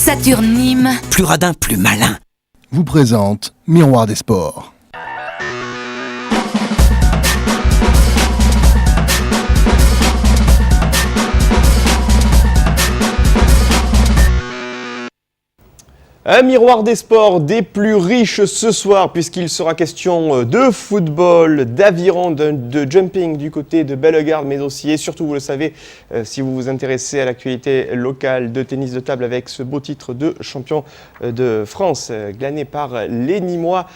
Saturne Nîmes. Plus radin, plus malin. Vous présente Miroir des Sports. Un miroir des sports des plus riches ce soir, puisqu'il sera question de football, d'aviron, de jumping du côté de Bellegarde, mais aussi et surtout, vous le savez, si vous vous intéressez à l'actualité locale de tennis de table avec ce beau titre de champion de France, glané par les Nîmois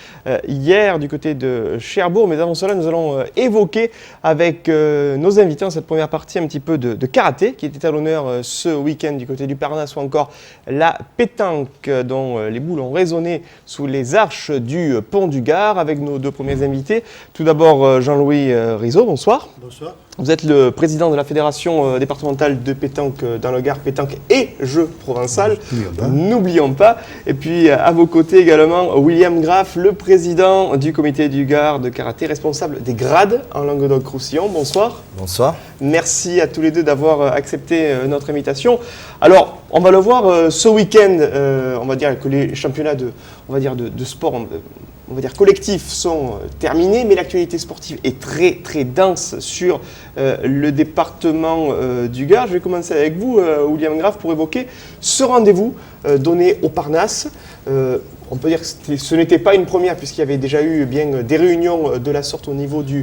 hier du côté de Cherbourg. Mais avant cela, nous allons évoquer avec nos invités en cette première partie un petit peu de karaté, qui était à l'honneur ce week-end du côté du Parnasse, ou encore la pétanque, dont les boules ont résonné sous les arches du pont du Gard, avec nos deux premiers invités. Tout d'abord, Jean-Louis Rizzo, bonsoir. Bonsoir. Vous êtes le président de la fédération départementale de pétanque dans le Gard, pétanque et jeux provençal. N'oublions pas. Et puis à vos côtés également, William Graff, le président du comité du Gard de karaté, responsable des grades en Languedoc-Roussillon. Bonsoir. Bonsoir. Merci à tous les deux d'avoir accepté notre invitation. Alors, on va le voir ce week-end, on va dire que les championnats de sport, on va dire collectifs sont terminés, mais l'actualité sportive est très très dense sur le département du Gard. Je vais commencer avec vous, William Graff, pour évoquer ce rendez-vous donné au Parnasse. On peut dire que ce n'était pas une première, puisqu'il y avait déjà eu bien des réunions de la sorte au niveau du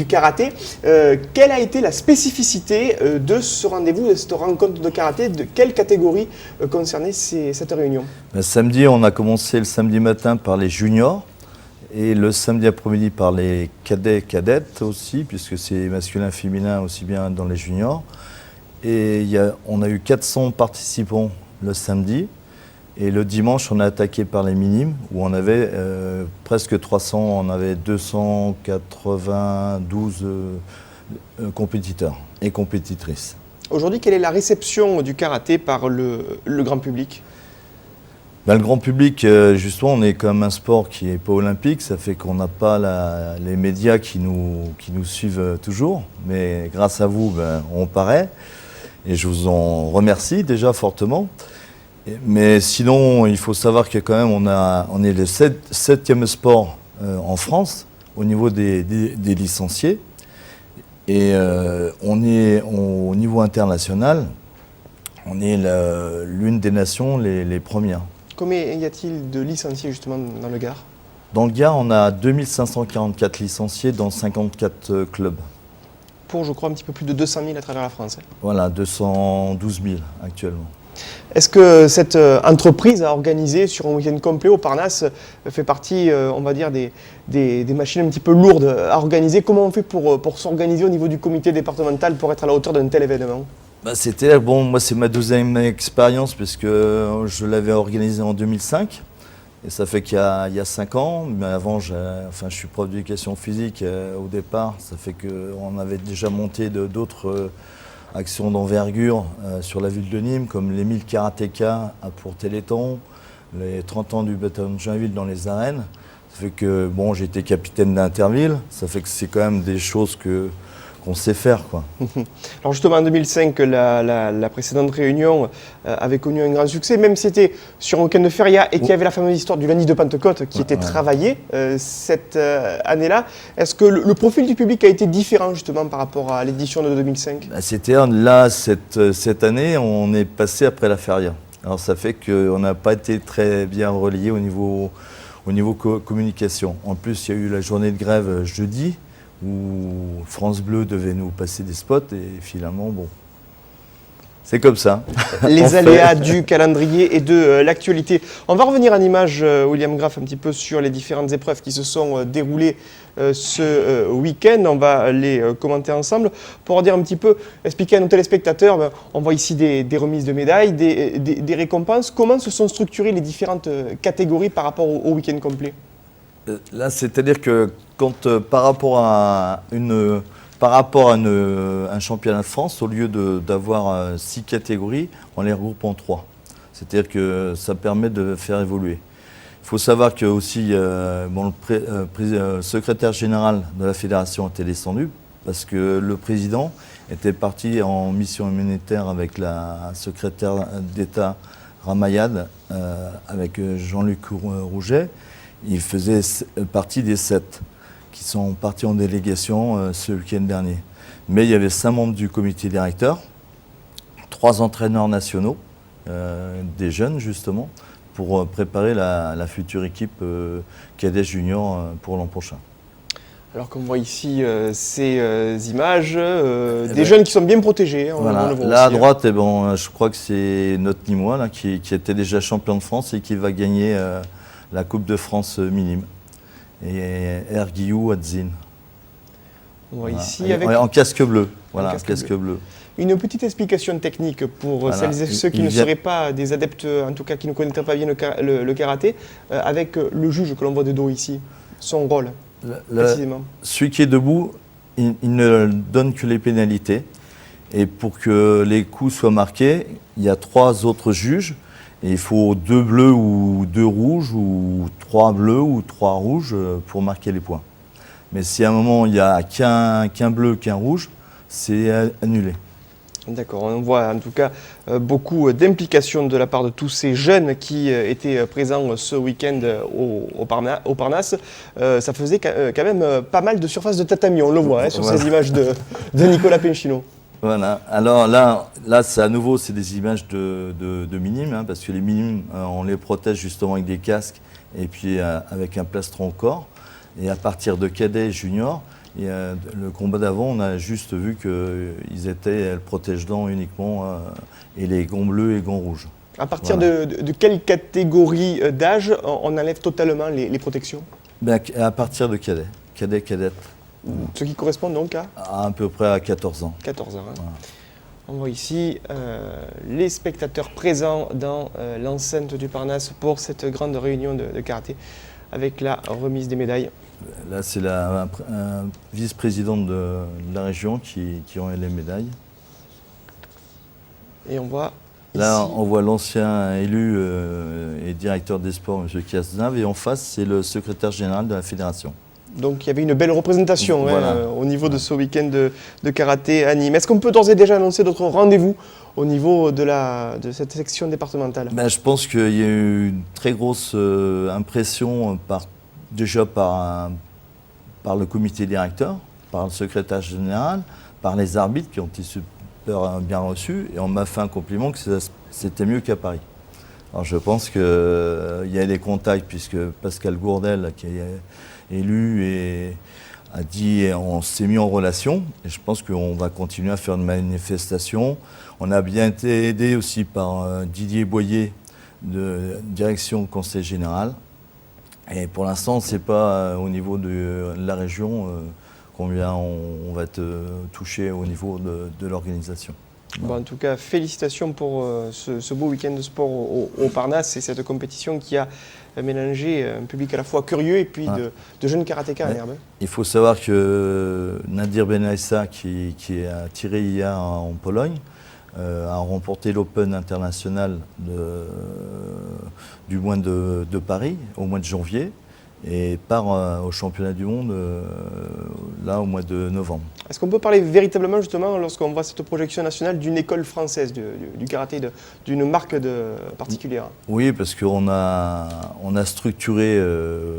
karaté. Quelle a été la spécificité de ce rendez-vous, de cette rencontre de karaté? De quelle catégorie concernait cette réunion? Samedi, on a commencé le samedi matin par les juniors et le samedi après-midi par les cadettes aussi, puisque c'est masculin, féminin aussi bien dans les juniors. Et on a eu 400 participants le samedi. Et le dimanche, on a attaqué par les minimes, où on avait presque 300, on avait 292 compétiteurs et compétitrices. Aujourd'hui, quelle est la réception du karaté par le grand public? Le grand public, justement, on est comme un sport qui n'est pas olympique, ça fait qu'on n'a pas les médias qui nous suivent toujours, mais grâce à vous, on paraît, et je vous en remercie déjà fortement. Mais sinon, il faut savoir que quand même, on est le septième sport en France au niveau des licenciés. Et on est au niveau international, on est l'une des nations les premières. Combien y a-t-il de licenciés justement dans le Gard? Dans le Gard, on a 2544 licenciés dans 54 clubs. Pour, je crois, un petit peu plus de 200 000 à travers la France. Voilà, 212 000 actuellement. Est-ce que cette entreprise à organiser sur un week-end complet au Parnasse fait partie, on va dire, des machines un petit peu lourdes à organiser? Comment on fait pour s'organiser au niveau du comité départemental pour être à la hauteur d'un tel événement? Moi c'est ma deuxième expérience parce que je l'avais organisé en 2005. Et ça fait qu'il y a 5 ans, mais avant je suis prof d'éducation physique au départ. Ça fait qu'on avait déjà monté d'autres actions d'envergure sur la ville de Nîmes, comme les 1000 karatékas pour Téléthon, les 30 ans du bataillon de Joinville dans les arènes. Ça fait que j'étais capitaine d'Interville, ça fait que c'est quand même des choses qu'on sait faire, quoi. Alors justement en 2005, la précédente réunion avait connu un grand succès, même si c'était sur un week-end de feria et qu'il y avait la fameuse histoire du lundi de Pentecôte qui était travaillée cette année-là. Est-ce que le profil du public a été différent justement par rapport à l'édition de 2005? Cette année, on est passé après la feria. Alors ça fait qu'on n'a pas été très bien relié au niveau communication. En plus, il y a eu la journée de grève jeudi, où France Bleu devait nous passer des spots et finalement, c'est comme ça. Les aléas du calendrier et de l'actualité. On va revenir en image, William Graff, un petit peu sur les différentes épreuves qui se sont déroulées ce week-end. On va les commenter ensemble pour dire un petit peu, expliquer à nos téléspectateurs, on voit ici des remises de médailles, des récompenses. Comment se sont structurées les différentes catégories par rapport au week-end complet? Là, c'est-à-dire que par rapport à un championnat de France, au lieu d'avoir 6 catégories, on les regroupe en 3. C'est-à-dire que ça permet de faire évoluer. Il faut savoir que aussi, le secrétaire général de la fédération était descendu parce que le président était parti en mission humanitaire avec la secrétaire d'État Ramayad avec Jean-Luc Rouget. Il faisait partie des 7 qui sont partis en délégation ce week-end dernier. Mais il y avait 5 membres du comité directeur, 3 entraîneurs nationaux, des jeunes justement, pour préparer la future équipe cadet junior pour l'an prochain. Alors qu'on voit ici ces images, des jeunes qui sont bien protégés. Voilà. Là à droite, je crois que c'est notre Nîmois là, qui était déjà champion de France et qui va gagner la Coupe de France minime. Et Erguillou Adzine. On voit ici en casque bleu. Voilà, casque bleu. Une petite explication technique pour celles et ceux qui ne seraient pas des adeptes, en tout cas qui ne connaîtraient pas bien le karaté, avec le juge que l'on voit de dos ici, son rôle. Celui qui est debout, il ne donne que les pénalités. Et pour que les coups soient marqués, il y a 3 autres juges. Et il faut 2 bleus ou 2 rouges, ou 3 bleus ou 3 rouges pour marquer les points. Mais si à un moment il n'y a qu'un bleu, qu'un rouge, c'est annulé. D'accord, on voit en tout cas beaucoup d'implications de la part de tous ces jeunes qui étaient présents ce week-end au Parnasse. Ça faisait quand même pas mal de surface de tatami, on le voit sur ces images de Nicolas Penchino. Voilà, alors là c'est à nouveau des images de minimes, parce que les minimes, on les protège justement avec des casques et puis avec un plastron au corps. Et à partir de cadet et junior, et le combat d'avant, on a juste vu qu'ils étaient le protège-dents uniquement et les gants bleus et les gants rouges. À partir de quelle catégorie d'âge on enlève totalement les protections? À partir de cadette. Ce qui correspond donc à peu près à 14 ans. 14 ans. Hein. Voilà. On voit ici les spectateurs présents dans l'enceinte du Parnasse pour cette grande réunion de karaté avec la remise des médailles. Là, c'est la vice-présidente de la région qui ont les médailles. Et on voit là, ici... on voit l'ancien élu et directeur des sports, M. Cazenave, et en face, c'est le secrétaire général de la fédération. Donc il y avait une belle représentation voilà. Au niveau de ce week-end de karaté à Nîmes. Est-ce qu'on peut d'ores et déjà annoncer d'autres rendez-vous au niveau de cette section départementale? Je pense qu'il y a eu une très grosse impression déjà par le comité directeur, par le secrétaire général, par les arbitres qui ont été super bien reçus, et on m'a fait un compliment que c'était mieux qu'à Paris. Alors je pense qu'il y a des contacts, puisque Pascal Gourdel, qui est élu, a dit, on s'est mis en relation, et je pense qu'on va continuer à faire une manifestation. On a bien été aidé aussi par Didier Boyer, de direction conseil général. Et pour l'instant, ce n'est pas au niveau de la région combien on va être touché au niveau de l'organisation. Bon, en tout cas, félicitations pour ce beau week-end de sport au Parnasse et cette compétition qui a mélangé un public à la fois curieux et puis de jeunes karatékas en herbe. Il faut savoir que Nadir Benaïssa, qui a tiré hier en Pologne, a remporté l'Open international du mois de Paris, au mois de janvier, et part au championnat du monde là au mois de novembre. Est-ce qu'on peut parler véritablement justement, lorsqu'on voit cette projection nationale, d'une école française du karaté, d'une marque particulière? Oui, parce qu'on a structuré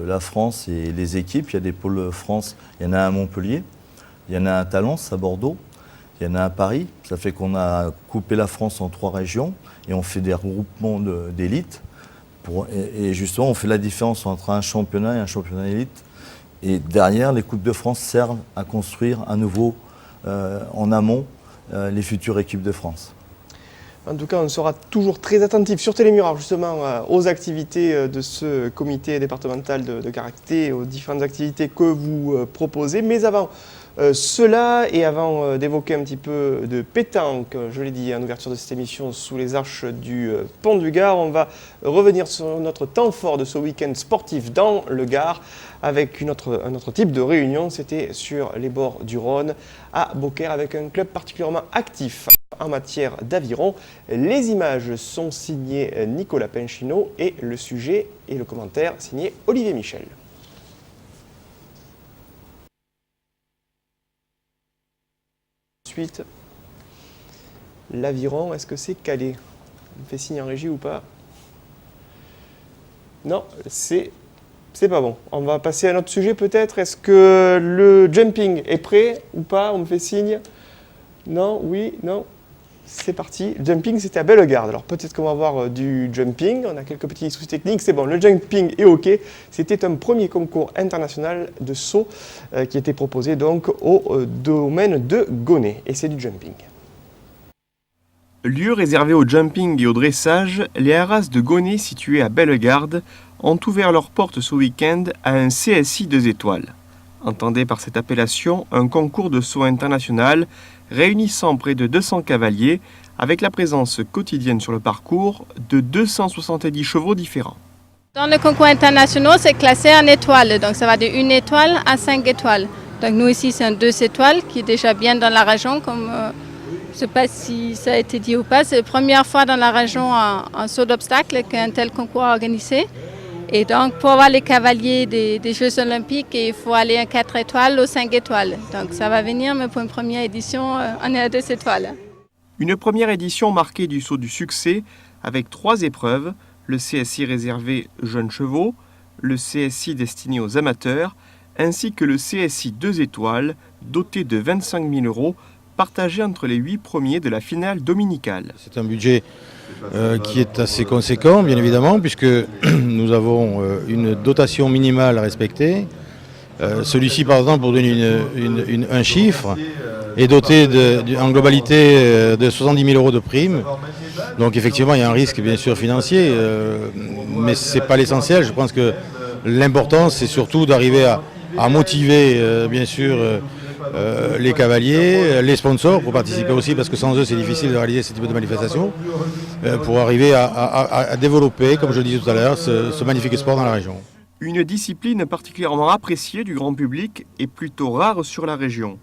la France et les équipes. Il y a des pôles France, il y en a un à Montpellier, il y en a un à Talence, à Bordeaux, il y en a un à Paris. Ça fait qu'on a coupé la France en 3 régions et on fait des regroupements d'élite. Et justement, on fait la différence entre un championnat et un championnat d'élite. Et derrière, les Coupes de France servent à construire à nouveau en amont les futures équipes de France. En tout cas, on sera toujours très attentif sur Télémiroir justement aux activités de ce comité départemental de karaté, aux différentes activités que vous proposez. Mais avant cela et avant d'évoquer un petit peu de pétanque, je l'ai dit en ouverture de cette émission sous les arches du Pont du Gard, on va revenir sur notre temps fort de ce week-end sportif dans le Gard avec un autre type de réunion. C'était sur les bords du Rhône à Beaucaire avec un club particulièrement actif en matière d'aviron. Les images sont signées Nicolas Penchino et le sujet et le commentaire signé Olivier Michel. Ensuite, l'aviron, est-ce que c'est calé? On fait signe en régie ou pas? Non, c'est pas bon. On va passer à un autre sujet peut-être. Est-ce que le jumping est prêt ou pas? On me fait signe. Non, oui, non. C'est parti. Le jumping, c'était à Bellegarde. Alors peut-être qu'on va voir du jumping. On a quelques petits soucis techniques. C'est bon, le jumping est OK. C'était un premier concours international de saut qui était proposé donc au domaine de Gonnet. Et c'est du jumping. Lieu réservé au jumping et au dressage, les Haras de Gonnet, situés à Bellegarde, ont ouvert leurs portes ce week-end à un CSI 2 étoiles. Entendez par cette appellation un concours de saut international réunissant près de 200 cavaliers avec la présence quotidienne sur le parcours de 270 chevaux différents. Dans le concours international, c'est classé en étoiles, donc ça va de 1 étoile à 5 étoiles. Donc nous ici, c'est un 2 étoiles qui est déjà bien dans la région, comme je ne sais pas si ça a été dit ou pas, c'est la première fois dans la région en saut d'obstacle qu'un tel concours est organisé. Et donc, pour avoir les cavaliers des Jeux Olympiques, il faut aller à 4 étoiles ou 5 étoiles. Donc, ça va venir, mais pour une première édition, on est à 2 étoiles. Une première édition marquée du saut du succès avec 3 épreuves, le CSI réservé jeunes chevaux, le CSI destiné aux amateurs, ainsi que le CSI 2 étoiles doté de 25 000 € partagé entre les 8 premiers de la finale dominicale. C'est un budget qui est assez conséquent, bien évidemment, puisque nous avons une dotation minimale à respecter. Celui-ci, par exemple, pour donner un chiffre, est doté en globalité de 70 000 € de primes. Donc effectivement, il y a un risque, bien sûr, financier, mais ce n'est pas l'essentiel. Je pense que l'important, c'est surtout d'arriver à motiver, bien sûr, les cavaliers, les sponsors pour participer aussi, parce que sans eux c'est difficile de réaliser ce type de manifestation, pour arriver à développer, comme je le disais tout à l'heure, ce magnifique sport dans la région. Une discipline particulièrement appréciée du grand public et plutôt rare sur la région.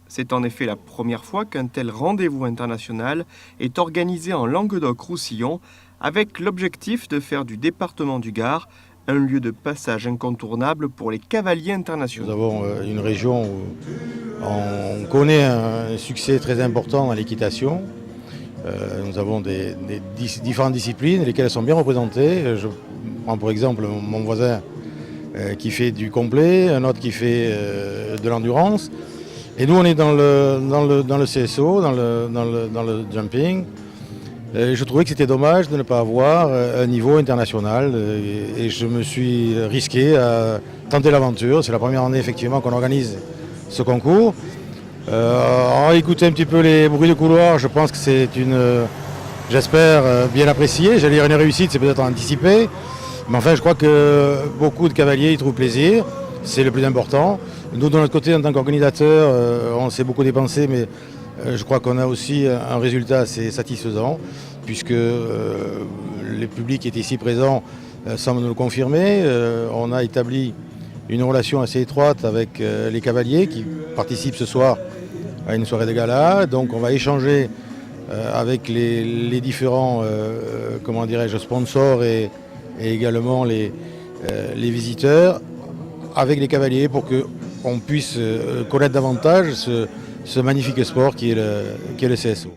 C'est en effet la première fois qu'un tel rendez-vous international est organisé en Languedoc-Roussillon avec l'objectif de faire du département du Gard un lieu de passage incontournable pour les cavaliers internationaux. Nous avons une région où on connaît un succès très important dans l'équitation. Nous avons des différentes disciplines, lesquelles sont bien représentées. Je prends pour exemple mon voisin qui fait du complet, un autre qui fait de l'endurance. Et nous, on est dans le CSO, dans le jumping. Je trouvais que c'était dommage de ne pas avoir un niveau international et je me suis risqué à tenter l'aventure. C'est la première année effectivement qu'on organise ce concours. En écoutant un petit peu les bruits de couloir, je pense que c'est j'espère, bien apprécié. J'allais dire une réussite, c'est peut-être anticipé. Mais enfin, je crois que beaucoup de cavaliers y trouvent plaisir. C'est le plus important. Nous, de notre côté, en tant qu'organisateur, on s'est beaucoup dépensé, mais je crois qu'on a aussi un résultat assez satisfaisant, puisque les publics qui étaient ici présents semblent nous le confirmer. On a établi une relation assez étroite avec les cavaliers qui participent ce soir à une soirée de gala. Donc on va échanger avec les différents sponsors et également les visiteurs avec les cavaliers pour qu'on puisse connaître davantage ce magnifique sport qui est le CSO.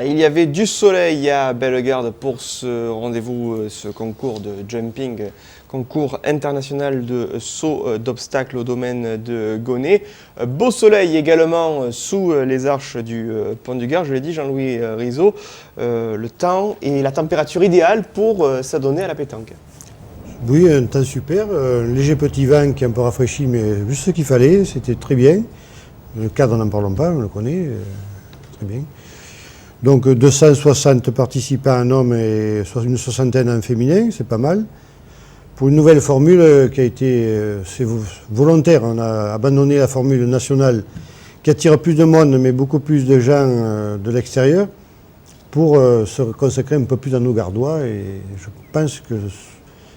Il y avait du soleil à Bellegarde pour ce rendez-vous, ce concours de jumping, concours international de saut d'obstacles au domaine de Gonnet. Beau soleil également sous les arches du pont du Gard, je l'ai dit Jean-Louis Rizot, le temps et la température idéale pour s'adonner à la pétanque. Oui, un temps super, un léger petit vent qui a un peu rafraîchi, mais juste ce qu'il fallait, c'était très bien. Le cadre, n'en parlons pas, on le connaît, très bien. Donc 260 participants en hommes et une soixantaine en féminin, c'est pas mal. Pour une nouvelle formule qui a été c'est volontaire, on a abandonné la formule nationale qui attire plus de monde mais beaucoup plus de gens de l'extérieur pour se consacrer un peu plus à nos Gardois et je pense que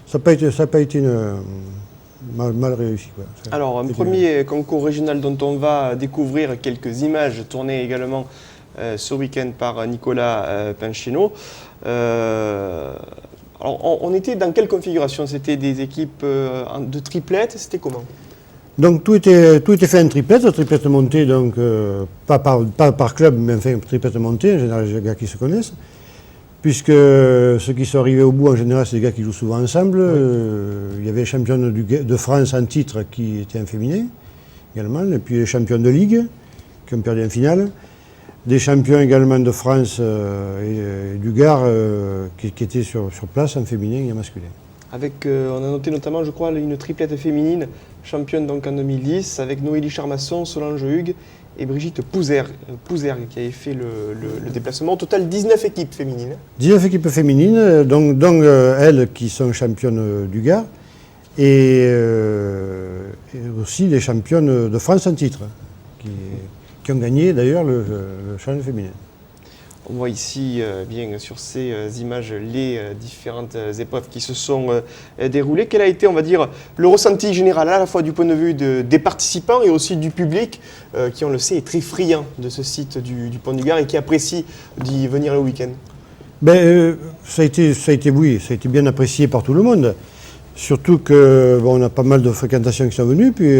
ça n'a pas été mal réussi, quoi. Alors, un premier concours régional dont on va découvrir quelques images tournées également ce week-end par Nicolas Pinchino. Alors, on était dans quelle configuration? C'était des équipes de triplettes, c'était comment? Donc tout était fait en triplette montée, donc pas par club, mais enfin triplette montée, en général les gars qui se connaissent. puisque ceux qui sont arrivés au bout, en général, c'est des gars qui jouent souvent ensemble. Il y avait les champions de France en titre qui étaient en féminin également, et puis les champions de Ligue qui ont perdu en finale. Des champions également de France et du Gard qui étaient sur place en féminin et en masculin. Avec, on a noté notamment, je crois, une triplette féminine, championne donc en 2010, avec Noélie Charmasson, Solange Hugues et Brigitte Pouzergue qui avait fait le déplacement. Au total, 19 équipes féminines. 19 équipes féminines, dont elles qui sont championnes du Gard, et aussi les championnes de France en titre, qui ont gagné d'ailleurs le championnat féminin. On voit ici bien sur ces images les différentes épreuves qui se sont déroulées. Quel a été, on va dire, le ressenti général à la fois du point de vue des participants et aussi du public qui, on le sait, est très friand de ce site du Pont du Gard et qui apprécie d'y venir le week-end? Ça a été bien apprécié par tout le monde. Surtout qu'on a pas mal de fréquentations qui sont venues. Puis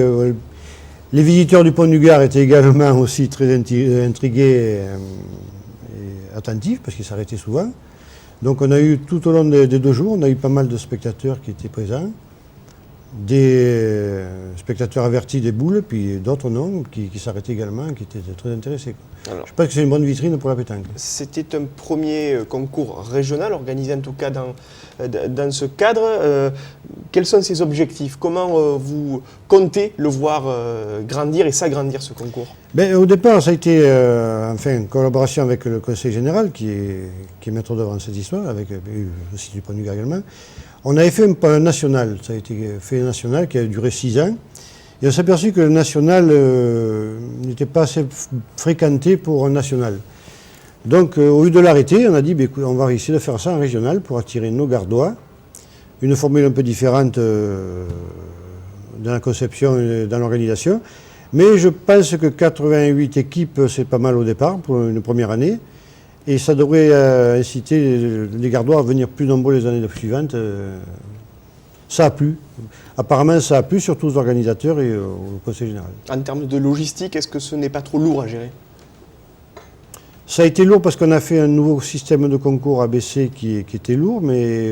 les visiteurs du Pont du Gard étaient également aussi très intrigués. Attentifs parce qu'ils s'arrêtaient souvent. Donc on a eu tout au long des 2 jours, on a eu pas mal de spectateurs qui étaient présents, des spectateurs avertis des boules, puis d'autres non, qui s'arrêtaient également, qui étaient très intéressés. Alors, je pense que c'est une bonne vitrine pour la pétanque. C'était un premier concours régional, organisé en tout cas dans ce cadre. Quels sont ses objectifs? Comment vous comptez le voir grandir et s'agrandir ce concours? Au départ, ça a été en collaboration avec le Conseil général, qui est maître d'œuvre dans cette histoire, avec aussi du Pont du Gard également. On avait fait un national, ça a été fait un national qui a duré 6 ans. Et on s'est aperçu que le national n'était pas assez fréquenté pour un national. Donc au lieu de l'arrêter, on a dit on va essayer de faire ça en régional pour attirer nos Gardois. Une formule un peu différente dans la conception et dans l'organisation. Mais je pense que 88 équipes, c'est pas mal au départ pour une première année. Et ça devrait inciter les Gardois à venir plus nombreux les années suivantes. Ça a plu. Apparemment, ça a plu surtout aux organisateurs et au Conseil général. En termes de logistique, est-ce que ce n'est pas trop lourd à gérer? Ça a été lourd parce qu'on a fait un nouveau système de concours ABC qui était lourd, mais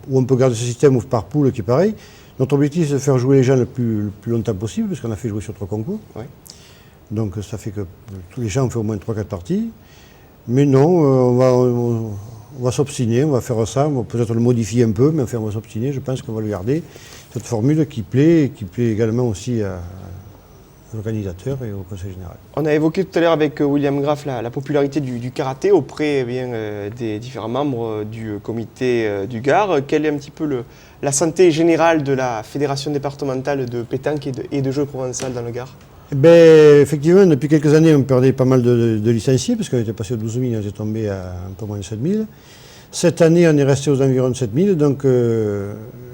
où on peut garder ce système par poule qui est pareil. Notre objectif, c'est de faire jouer les gens le plus longtemps possible, parce qu'on a fait jouer sur 3 concours. Ouais. Donc ça fait que tous les gens ont fait au moins 3-4 parties. Mais non, on va s'obstiner, on va faire ça, on va peut-être le modifier un peu, mais enfin, on va s'obstiner. Je pense qu'on va le garder, cette formule qui plaît également aussi aux organisateurs et au Conseil général. On a évoqué tout à l'heure avec William Graff la popularité du karaté auprès des différents membres du comité du Gard. Quelle est un petit peu la santé générale de la Fédération départementale de pétanque et de jeux provençal dans le Gard? Effectivement, depuis quelques années, on perdait pas mal de licenciés, parce qu'on était passé aux 12 000, on était tombé à un peu moins de 7 000. Cette année, on est resté aux environs de 7 000, donc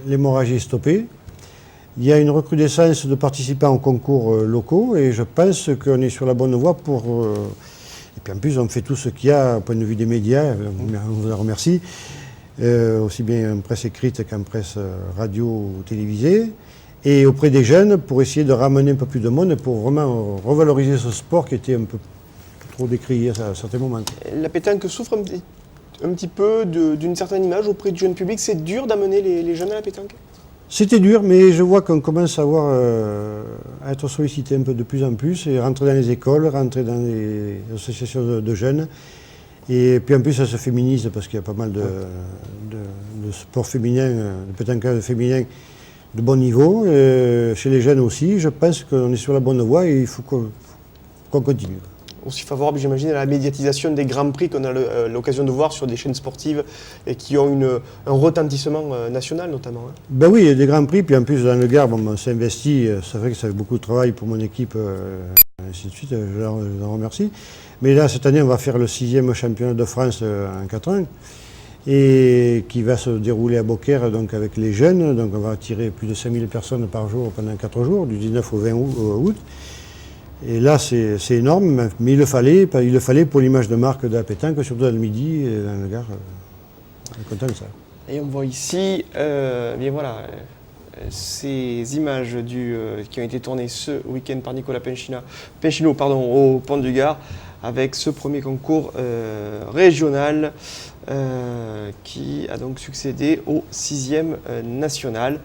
l'hémorragie est stoppée. Il y a une recrudescence de participants aux concours locaux, et je pense qu'on est sur la bonne voie pour... et puis en plus, on fait tout ce qu'il y a au point de vue des médias, on vous en remercie, aussi bien en presse écrite qu'en presse radio ou télévisée. Et auprès des jeunes, pour essayer de ramener un peu plus de monde, pour vraiment revaloriser ce sport qui était un peu trop décrié à certains moments. La pétanque souffre un petit peu d'une certaine image auprès du jeune public. C'est dur d'amener les jeunes à la pétanque? C'était dur, mais je vois qu'on commence à être sollicité un peu de plus en plus, et rentrer dans les écoles, rentrer dans les associations de jeunes. Et puis en plus, ça se féminise, parce qu'il y a pas mal de sports féminins, de pétanque féminin de bon niveau, chez les jeunes aussi. Je pense qu'on est sur la bonne voie et il faut qu'on continue. Aussi favorable, j'imagine, à la médiatisation des grands prix qu'on a l'occasion de voir sur des chaînes sportives et qui ont un retentissement national notamment. Oui, il y a des grands prix, puis en plus dans le Gard, on s'est investi, c'est vrai que ça fait beaucoup de travail pour mon équipe, ainsi de suite, je en remercie. Mais là, cette année, on va faire le 6e championnat de France en 4 ans. Et qui va se dérouler à Beaucaire donc avec les jeunes. Donc on va attirer plus de 5000 personnes par jour pendant 4 jours, du 19 au 20 août. Et là, c'est énorme, mais il le fallait pour l'image de marque de la pétanque, surtout dans le Midi et dans le Gard. On est content de ça. Et on voit ici, ces images qui ont été tournées ce week-end par Nicolas Penchino au Pont du Gard, avec ce premier concours régional qui a donc succédé au 6e national.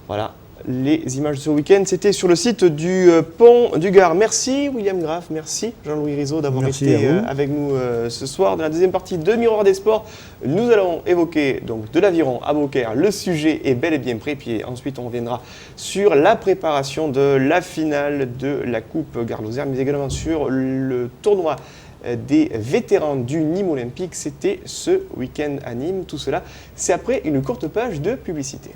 Voilà. Les images de ce week-end, c'était sur le site du Pont du Gard. Merci William Graff, merci Jean-Louis Rizot d'avoir été avec nous ce soir. Dans la deuxième partie de Miroir des Sports, nous allons évoquer donc de l'aviron à Beaucaire. Le sujet est bel et bien prêt. Puis ensuite, on reviendra sur la préparation de la finale de la Coupe Gare Lozère, mais également sur le tournoi des vétérans du Nîmes Olympique. C'était ce week-end à Nîmes. Tout cela, c'est après une courte page de publicité.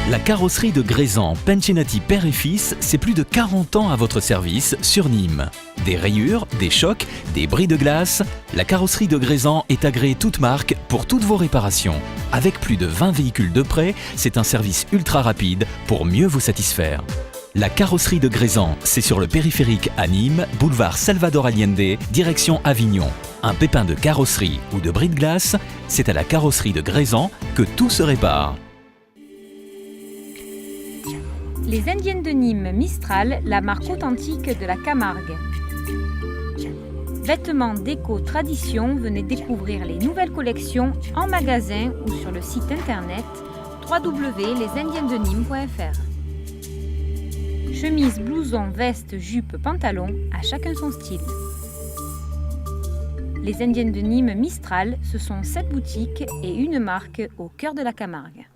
La carrosserie de Grézan, Pencinati père et fils, c'est plus de 40 ans à votre service sur Nîmes. Des rayures, des chocs, des bris de glace, la carrosserie de Grézan est agréée toute marque pour toutes vos réparations. Avec plus de 20 véhicules de prêt, c'est un service ultra rapide pour mieux vous satisfaire. La carrosserie de Grézan, c'est sur le périphérique à Nîmes, boulevard Salvador Allende, direction Avignon. Un pépin de carrosserie ou de bris de glace, c'est à la carrosserie de Grézan que tout se répare. Les Indiennes de Nîmes Mistral, la marque authentique de la Camargue. Vêtements déco tradition, venez découvrir les nouvelles collections en magasin ou sur le site internet www.lesindiennesdenîmes.fr. Chemise, blouson, veste, jupe, pantalon, à chacun son style. Les Indiennes de Nîmes Mistral, ce sont 7 boutiques et une marque au cœur de la Camargue.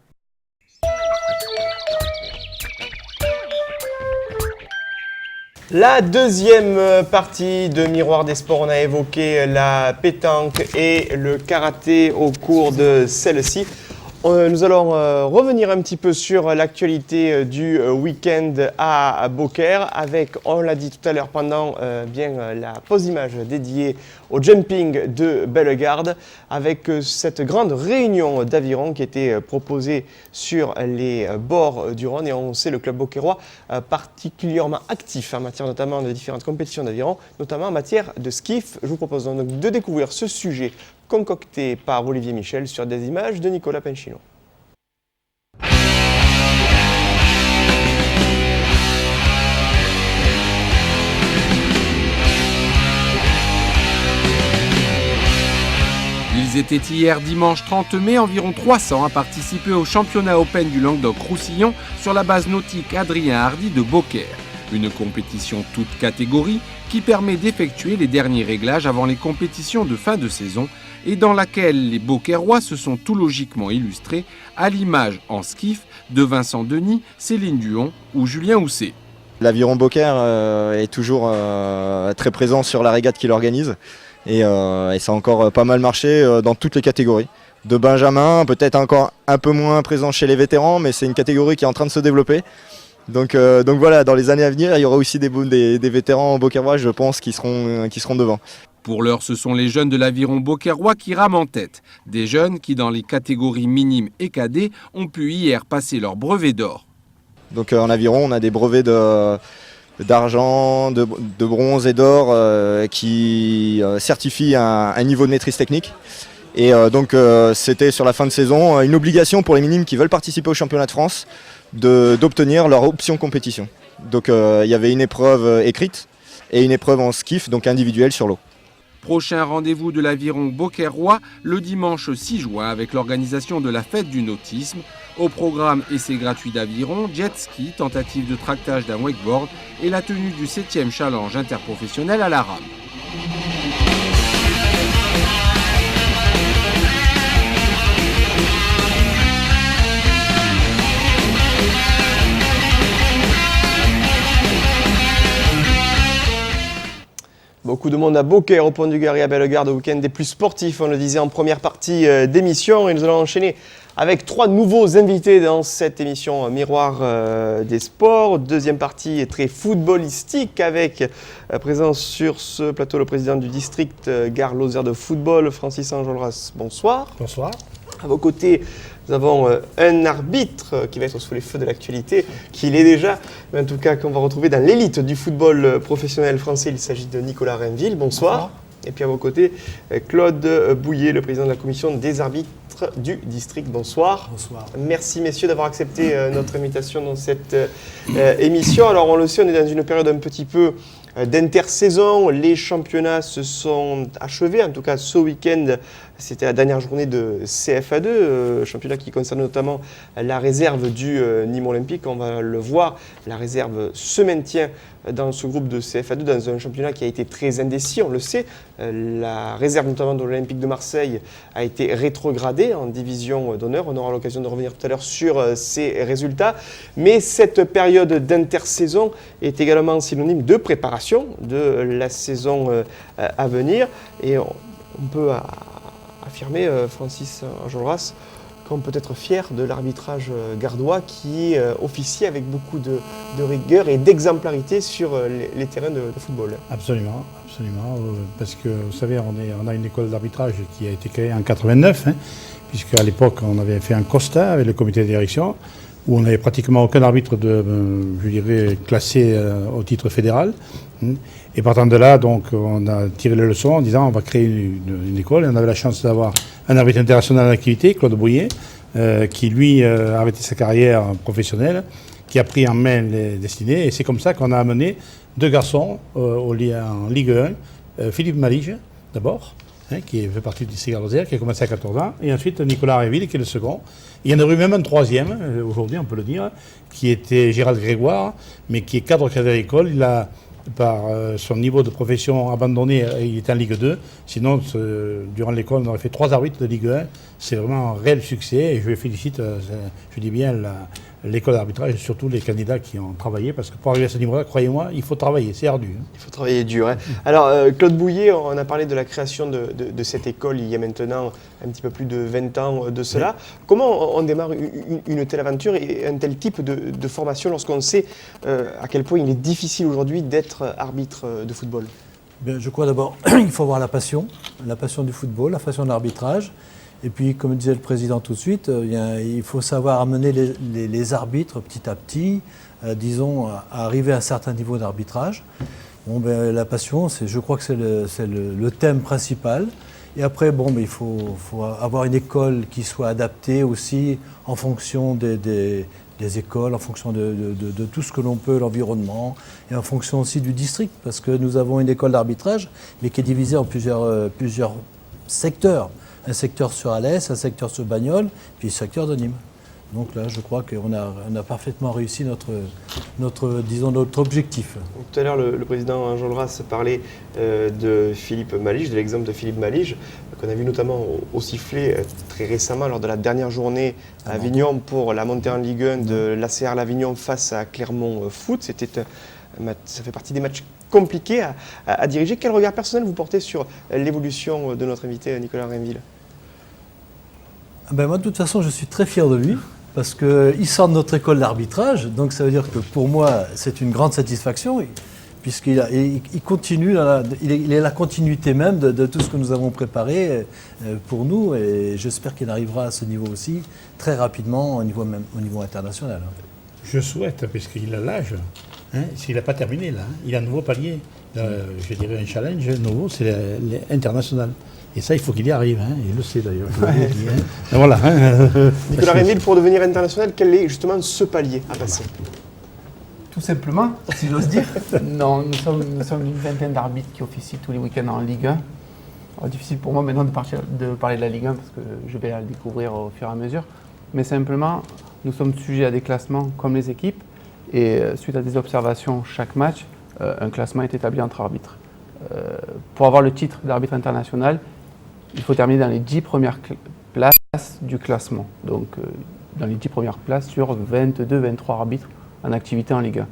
La deuxième partie de Miroir des Sports, on a évoqué la pétanque et le karaté au cours de celle-ci. Nous allons revenir un petit peu sur l'actualité du week-end à Beaucaire avec, on l'a dit tout à l'heure, pendant la pause image dédiée au jumping de Bellegarde, avec cette grande réunion d'aviron qui était proposée sur les bords du Rhône. Et on sait le club beaucairois particulièrement actif en matière notamment de différentes compétitions d'aviron, notamment en matière de skiff. Je vous propose donc de découvrir ce sujet concocté par Olivier Michel sur des images de Nicolas Pencino. Ils étaient hier dimanche 30 mai environ 300 à participer au championnat Open du Languedoc-Roussillon sur la base nautique Adrien Hardy de Beaucaire. Une compétition toute catégorie qui permet d'effectuer les derniers réglages avant les compétitions de fin de saison et dans laquelle les Beaucairois se sont tout logiquement illustrés à l'image en skiff de Vincent Denis, Céline Duhon ou Julien Housset. L'aviron Beaucaire est toujours très présent sur la régate qu'il organise et ça a encore pas mal marché dans toutes les catégories. De Benjamin, peut-être encore un peu moins présent chez les vétérans, mais c'est une catégorie qui est en train de se développer. Donc voilà, dans les années à venir, il y aura aussi des vétérans beaucairois, je pense, qui seront devant. Pour l'heure, ce sont les jeunes de l'aviron beaucairois qui rament en tête. Des jeunes qui, dans les catégories minimes et cadets, ont pu hier passer leur brevet d'or. Donc en aviron, on a des brevets d'argent, de bronze et d'or qui certifient un niveau de maîtrise technique. Et donc c'était sur la fin de saison une obligation pour les minimes qui veulent participer au championnat de France d'obtenir leur option compétition. Donc il y avait une épreuve écrite et une épreuve en skiff, donc individuelle sur l'eau. Prochain rendez-vous de l'aviron beaucairois le dimanche 6 juin avec l'organisation de la fête du nautisme. Au programme essai gratuit d'aviron, jet ski, tentative de tractage d'un wakeboard et la tenue du 7e challenge interprofessionnel à la rame. Beaucoup de monde à Beaucaire, au Pont du Gard et à Bellegarde, au week-end des plus sportifs, on le disait en première partie d'émission. Et nous allons enchaîner avec 3 nouveaux invités dans cette émission Miroir des Sports. Deuxième partie est très footballistique avec présence sur ce plateau le président du district Gare Lozère de football, Francis Enjolras. Bonsoir. Bonsoir. À vos côtés, nous avons un arbitre qui va être sous les feux de l'actualité, qui l'est déjà, mais en tout cas qu'on va retrouver dans l'élite du football professionnel français. Il s'agit de Nicolas Rainville. Bonsoir. Et puis à vos côtés, Claude Bouillet, le président de la commission des arbitres du district. Bonsoir. Bonsoir. Merci messieurs d'avoir accepté notre invitation dans cette émission. Alors on le sait, on est dans une période un petit peu d'intersaison. Les championnats se sont achevés, en tout cas ce week-end. C'était la dernière journée de CFA2, championnat qui concerne notamment la réserve du Nîmes Olympique. On va le voir, la réserve se maintient dans ce groupe de CFA2 dans un championnat qui a été très indécis, on le sait. La réserve notamment de l'Olympique de Marseille a été rétrogradée en division d'honneur. On aura l'occasion de revenir tout à l'heure sur ces résultats. Mais cette période d'intersaison est également synonyme de préparation de la saison à venir. Et on peut affirmer, Francis Enjolras, qu'on peut être fier de l'arbitrage gardois qui officie avec beaucoup de rigueur et d'exemplarité sur les terrains de football. Absolument, absolument. Parce que vous savez, on a une école d'arbitrage qui a été créée en 89, puisqu'à l'époque on avait fait un constat avec le comité de direction où on n'avait pratiquement aucun arbitre classé au titre fédéral. Et partant de là, donc, on a tiré les leçons en disant on va créer une école. Et on avait la chance d'avoir un arbitre international en activité, Claude Bouillet, qui lui a arrêté sa carrière professionnelle, qui a pris en main les destinées. Et c'est comme ça qu'on a amené deux garçons en Ligue 1. Philippe Malige, d'abord, qui fait partie du district Arlosière, qui a commencé à 14 ans. Et ensuite Nicolas Réville, qui est le second. Il y en a eu même un troisième, aujourd'hui on peut le dire, qui était Gérald Grégoire, mais qui est cadre d'école. Il a, par son niveau de profession abandonné, il est en Ligue 2. Sinon, durant l'école, on aurait fait 3 arbitres de Ligue 1. C'est vraiment un réel succès et je félicite, je dis bien, l'école d'arbitrage et surtout les candidats qui ont travaillé. Parce que pour arriver à ce niveau-là, croyez-moi, il faut travailler, c'est ardu. Il faut travailler dur. Alors, Claude Bouillet, on a parlé de la création de cette école il y a maintenant un petit peu plus de 20 ans de cela. Oui. Comment on démarre une telle aventure et un tel type de formation lorsqu'on sait à quel point il est difficile aujourd'hui d'être arbitre de football? Bien, je crois d'abord qu'il faut avoir la passion du football, la passion de l'arbitrage. Et puis, comme disait le président tout de suite, il faut savoir amener les arbitres petit à petit, disons, à arriver à un certain niveau d'arbitrage. Bon, la passion, je crois que c'est le thème principal. Et après, il faut avoir une école qui soit adaptée aussi en fonction des écoles, en fonction de tout ce que l'on peut, l'environnement, et en fonction aussi du district, parce que nous avons une école d'arbitrage, mais qui est divisée en plusieurs secteurs. Un secteur sur Alès, un secteur sur Bagnoles, puis un secteur de Nîmes. Donc là, je crois qu'on a parfaitement réussi notre objectif. Tout à l'heure, le président Enjolras parlait de Philippe Malige, de l'exemple de Philippe Malige, qu'on a vu notamment au sifflet très récemment lors de la dernière journée à Avignon pour la montée en Ligue 1 de l'ACR L'Avignon face à Clermont Foot. Ça fait partie des matchs compliqués à diriger. Quel regard personnel vous portez sur l'évolution de notre invité Nicolas Réville? Moi, de toute façon, je suis très fier de lui, parce qu'il sort de notre école d'arbitrage, donc ça veut dire que pour moi, c'est une grande satisfaction, puisqu'il continue, il est la continuité même de tout ce que nous avons préparé pour nous, et j'espère qu'il arrivera à ce niveau aussi, très rapidement, au niveau international. Je souhaite, puisqu'il a l'âge, s'il n'a pas terminé là, il a un nouveau palier. Je dirais un challenge nouveau, c'est l'international. Et ça, il faut qu'il y arrive, il le sait d'ailleurs. Voilà. Nicolas Réville, pour devenir international, quel est justement ce palier à passer? Tout simplement, si j'ose dire. Non, nous sommes une vingtaine d'arbitres qui officient tous les week-ends en Ligue 1. Alors, difficile pour moi maintenant de parler de la Ligue 1 parce que je vais la découvrir au fur et à mesure. Mais simplement, nous sommes sujets à des classements comme les équipes. Et suite à des observations chaque match, un classement est établi entre arbitres. Pour avoir le titre d'arbitre international, il faut terminer dans les 10 premières places du classement. Donc dans les 10 premières places sur 22-23 arbitres en activité en Ligue 1.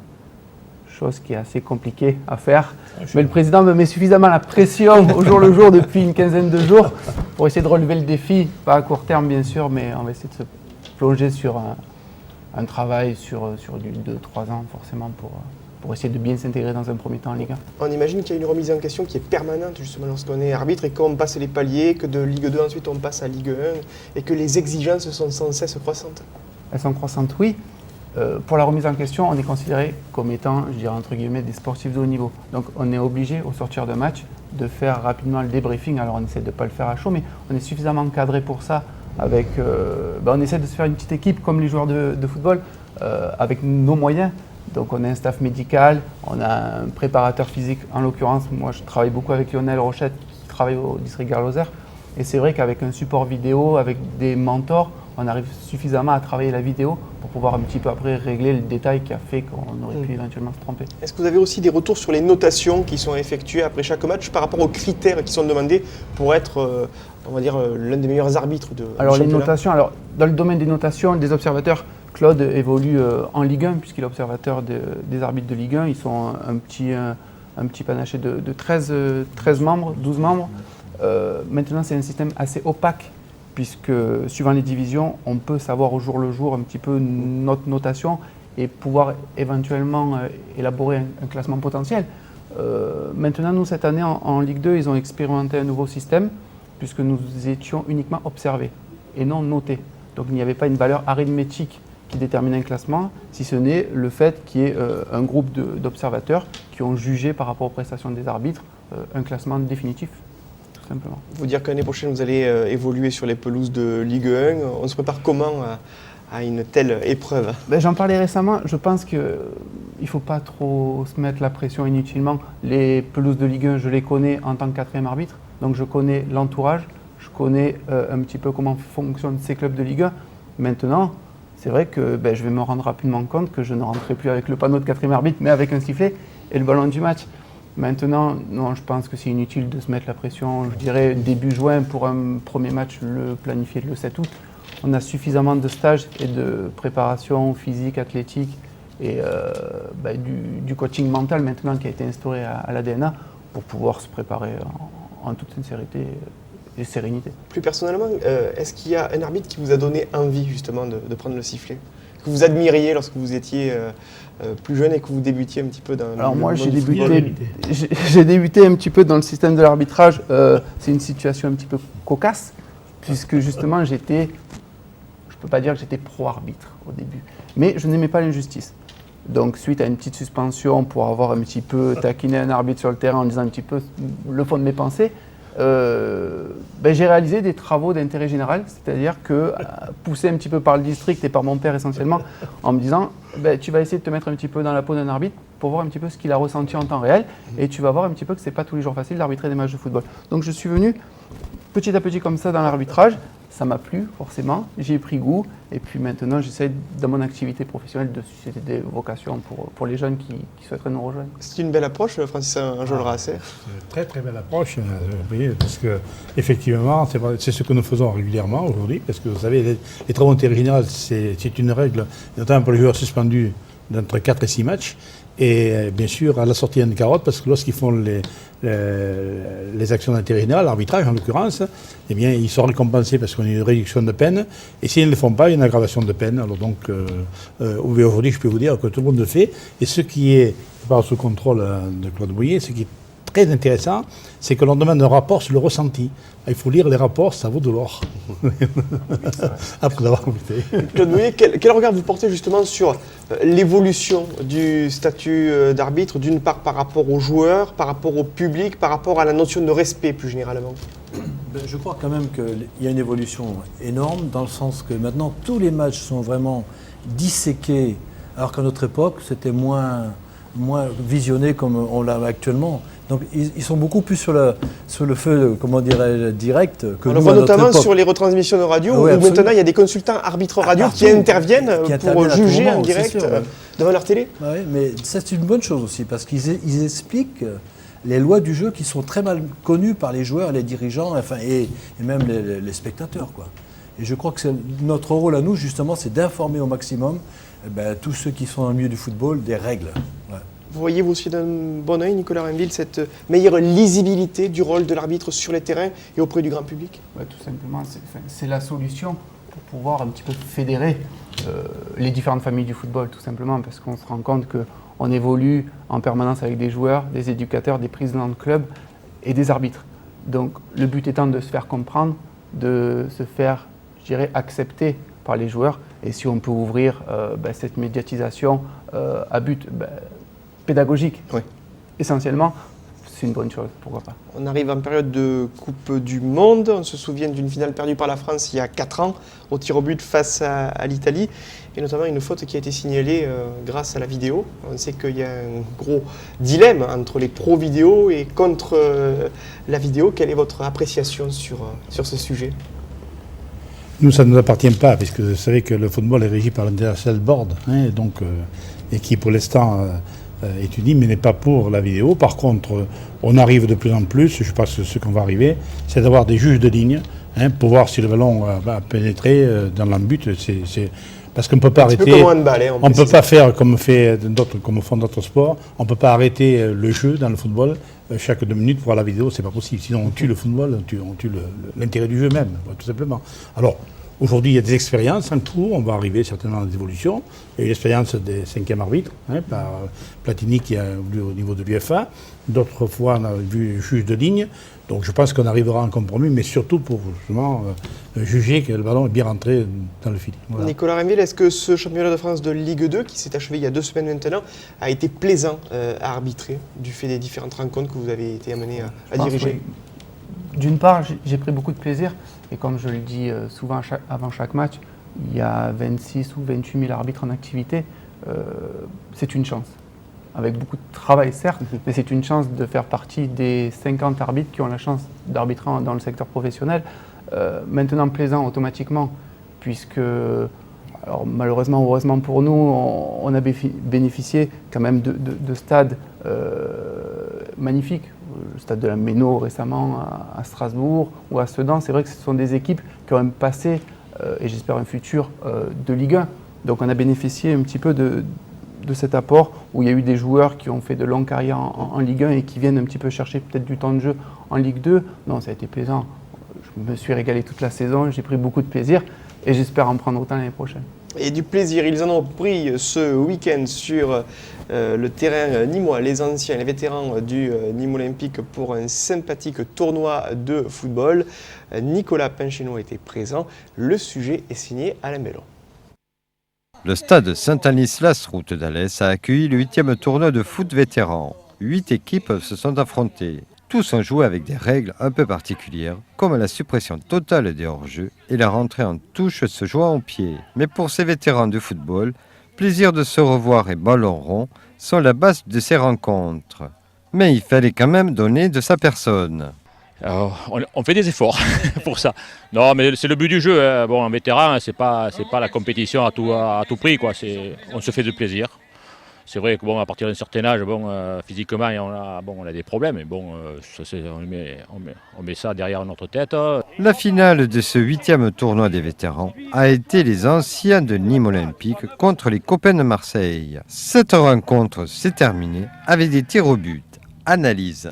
Chose qui est assez compliquée à faire. Mais le président me met suffisamment la pression au jour le jour depuis une quinzaine de jours pour essayer de relever le défi. Pas à court terme bien sûr, mais on va essayer de se plonger sur un travail sur du 2-3 ans forcément pour essayer de bien s'intégrer dans un premier temps en Ligue 1. On imagine qu'il y a une remise en question qui est permanente justement lorsqu'on est arbitre et qu'on passe les paliers, que de Ligue 2 ensuite on passe à Ligue 1 et que les exigences sont sans cesse croissantes. Elles sont croissantes, oui. Pour la remise en question, on est considéré comme étant, je dirais entre guillemets, des sportifs de haut niveau. Donc on est obligé au sortir d'un match de faire rapidement le débriefing. Alors on essaie de ne pas le faire à chaud, mais on est suffisamment encadré pour ça. On essaie de se faire une petite équipe comme les joueurs de football, avec nos moyens. Donc on a un staff médical, on a un préparateur physique. En l'occurrence, moi je travaille beaucoup avec Lionel Rochette qui travaille au district Gare-Lozère. Et c'est vrai qu'avec un support vidéo, avec des mentors, on arrive suffisamment à travailler la vidéo pour pouvoir un petit peu après régler le détail qui a fait qu'on aurait pu éventuellement se tromper. Est-ce que vous avez aussi des retours sur les notations qui sont effectuées après chaque match par rapport aux critères qui sont demandés pour être, on va dire, l'un des meilleurs arbitres de Alors du les championnat? notations, dans le domaine des notations, des observateurs, Claude évolue en Ligue 1 puisqu'il est observateur des arbitres de Ligue 1. Ils sont un petit panaché de 13 membres, 12 membres. Maintenant, c'est un système assez opaque, puisque suivant les divisions, on peut savoir au jour le jour un petit peu notre notation et pouvoir éventuellement élaborer un classement potentiel. Maintenant, nous, cette année, en Ligue 2, ils ont expérimenté un nouveau système, puisque nous étions uniquement observés et non notés. Donc, il n'y avait pas une valeur arithmétique qui détermine un classement, si ce n'est le fait qu'il y ait un groupe d'observateurs qui ont jugé par rapport aux prestations des arbitres un classement définitif. Simplement. Vous dire qu'année prochaine, vous allez évoluer sur les pelouses de Ligue 1. On se prépare comment à une telle épreuve? J'en parlais récemment. Je pense qu'il ne faut pas trop se mettre la pression inutilement. Les pelouses de Ligue 1, je les connais en tant que 4e arbitre. Donc je connais l'entourage, je connais un petit peu comment fonctionnent ces clubs de Ligue 1. Maintenant, c'est vrai que je vais me rendre rapidement compte que je ne rentrerai plus avec le panneau de 4e arbitre, mais avec un sifflet et le ballon du match. Maintenant, non, je pense que c'est inutile de se mettre la pression. Je dirais début juin pour un premier match, le planifier le 7 août. On a suffisamment de stages et de préparation physique, athlétique et du coaching mental maintenant qui a été instauré à la DNA pour pouvoir se préparer en toute sincérité et sérénité. Plus personnellement, est-ce qu'il y a un arbitre qui vous a donné envie justement de prendre le sifflet, que vous admiriez lorsque vous étiez plus jeune et que vous débutiez un petit peu dans Alors moi, j'ai football? débuté un petit peu dans le système de l'arbitrage. C'est une situation un petit peu cocasse, puisque justement, je ne peux pas dire que j'étais pro-arbitre au début, mais je n'aimais pas l'injustice. Donc suite à une petite suspension pour avoir un petit peu taquiné un arbitre sur le terrain en disant un petit peu le fond de mes pensées, j'ai réalisé des travaux d'intérêt général, c'est-à-dire que poussé un petit peu par le district et par mon père essentiellement, en me disant tu vas essayer de te mettre un petit peu dans la peau d'un arbitre pour voir un petit peu ce qu'il a ressenti en temps réel et tu vas voir un petit peu que c'est pas tous les jours facile d'arbitrer des matchs de football. Donc je suis venu petit à petit comme ça dans l'arbitrage, ça m'a plu forcément, j'y ai pris goût et puis maintenant j'essaie dans mon activité professionnelle de susciter des vocations pour les jeunes qui souhaiteraient nous rejoindre. C'est une belle approche, Francis Enjolras. Très très belle approche, parce que effectivement c'est ce que nous faisons régulièrement aujourd'hui, parce que vous savez les travaux d'intérêt général c'est une règle, notamment pour les joueurs suspendus d'entre 4 et 6 matchs. Et bien sûr, à la sortie d'une carotte, parce que lorsqu'ils font les actions d'intérêt général, l'arbitrage en l'occurrence, eh bien, ils sont récompensés parce qu'on a une réduction de peine. Et s'ils ne le font pas, il y a une aggravation de peine. Alors donc, aujourd'hui, je peux vous dire que tout le monde le fait. Et ce qui est, par sous contrôle de Claude Bouillet, ce qui est très intéressant, c'est que l'on demande un rapport sur le ressenti. Il faut lire les rapports, ça vaut de l'or. Après avoir écouté. Claude Bouillet, quel regard vous portez justement sur l'évolution du statut d'arbitre, d'une part par rapport aux joueurs, par rapport au public, par rapport à la notion de respect plus généralement? Je crois quand même qu'il y a une évolution énorme, dans le sens que maintenant tous les matchs sont vraiment disséqués, alors qu'à notre époque c'était moins visionné comme on l'a actuellement. Donc ils sont beaucoup plus sur le feu, comment dirais-je, direct que on nous, le voit à notre notamment époque. sur les retransmissions de radio, Oui, où absolument. maintenant il y a des consultants arbitres radio qui interviennent pour juger en direct devant leur télé. Oui, mais c'est une bonne chose aussi, parce qu'ils expliquent les lois du jeu qui sont très mal connues par les joueurs, les dirigeants, enfin, et même les spectateurs, quoi. Et je crois que notre rôle à nous, justement, c'est d'informer au maximum tous ceux qui sont dans le milieu du football des règles. Ouais. Vous voyez vous aussi d'un bon œil, Nicolas Rainville, cette meilleure lisibilité du rôle de l'arbitre sur les terrains et auprès du grand public? Tout simplement, c'est la solution pour pouvoir un petit peu fédérer les différentes familles du football, tout simplement, parce qu'on se rend compte qu'on évolue en permanence avec des joueurs, des éducateurs, des présidents de clubs et des arbitres. Donc le but étant de se faire comprendre, de se faire, je dirais, accepter par les joueurs, et si on peut ouvrir cette médiatisation à but pédagogique, oui. Essentiellement, c'est une bonne chose, pourquoi pas. On arrive en période de Coupe du Monde. On se souvient d'une finale perdue par la France il y a 4 ans au tir au but face à l'Italie. Et notamment une faute qui a été signalée grâce à la vidéo. On sait qu'il y a un gros dilemme entre les pros vidéo et contre la vidéo. Quelle est votre appréciation sur ce sujet ? Nous, ça ne nous appartient pas, puisque vous savez que le football est régi par l'International Board, et qui pour l'instant étudie, mais n'est pas pour la vidéo. Par contre, on arrive de plus en plus, je pense que ce qu'on va arriver, c'est d'avoir des juges de ligne, pour voir si le ballon va pénétrer dans l'embut. Parce qu'on ne peut pas arrêter. On ne peut pas faire comme font d'autres sports. On ne peut pas arrêter le jeu dans le football chaque 2 minutes pour voir la vidéo, c'est pas possible. Sinon on tue le football, on tue l'intérêt du jeu même, tout simplement. Alors aujourd'hui il y a des expériences en cours, on va arriver certainement à des évolutions. Il y a eu l'expérience des 5e arbitres, par Platini qui a vu au niveau de l'UEFA. D'autres fois on a vu juge de ligne. Donc je pense qu'on arrivera à un compromis, mais surtout pour justement juger que le ballon est bien rentré dans le fil. Voilà. Nicolas Rainville, est-ce que ce championnat de France de Ligue 2, qui s'est achevé il y a 2 semaines maintenant, a été plaisant à arbitrer, du fait des différentes rencontres que vous avez été amené à diriger ? Oui. D'une part, j'ai pris beaucoup de plaisir, et comme je le dis souvent avant chaque match, il y a 26 ou 28 000 arbitres en activité, c'est une chance. Avec beaucoup de travail certes, mais c'est une chance de faire partie des 50 arbitres qui ont la chance d'arbitrer dans le secteur professionnel. Maintenant plaisant automatiquement, puisque alors, malheureusement, heureusement pour nous, on a bénéficié quand même de stades magnifiques. Le stade de la Méno récemment à Strasbourg ou à Sedan, c'est vrai que ce sont des équipes qui ont même passé, et j'espère un futur, de Ligue 1. Donc on a bénéficié un petit peu de cet apport où il y a eu des joueurs qui ont fait de longues carrières en Ligue 1 et qui viennent un petit peu chercher peut-être du temps de jeu en Ligue 2. Non, ça a été plaisant. Je me suis régalé toute la saison, j'ai pris beaucoup de plaisir et j'espère en prendre autant l'année prochaine. Et du plaisir, ils en ont pris ce week-end sur le terrain nîmois, les anciens, les vétérans du Nîmes Olympique pour un sympathique tournoi de football. Nicolas Pincheno était présent. Le sujet est signé Alain Bellon. Le stade Saint-Anislas, route d'Alès, a accueilli le 8e tournoi de foot vétéran. 8 équipes se sont affrontées. Tous ont joué avec des règles un peu particulières, comme la suppression totale des hors-jeux et la rentrée en touche se jouant au pied. Mais pour ces vétérans de football, plaisir de se revoir et ballon rond sont la base de ces rencontres. Mais il fallait quand même donner de sa personne. Alors, on fait des efforts pour ça. Non, mais c'est le but du jeu. Hein. Bon, en vétéran, c'est pas la compétition à tout prix, quoi. On se fait de plaisir. C'est vrai que à partir d'un certain âge, physiquement, on a des problèmes. Mais bon, on met ça derrière notre tête. La finale de ce 8e tournoi des vétérans a été les anciens de Nîmes Olympique contre les copains de Marseille. Cette rencontre s'est terminée avec des tirs au but. Analyse.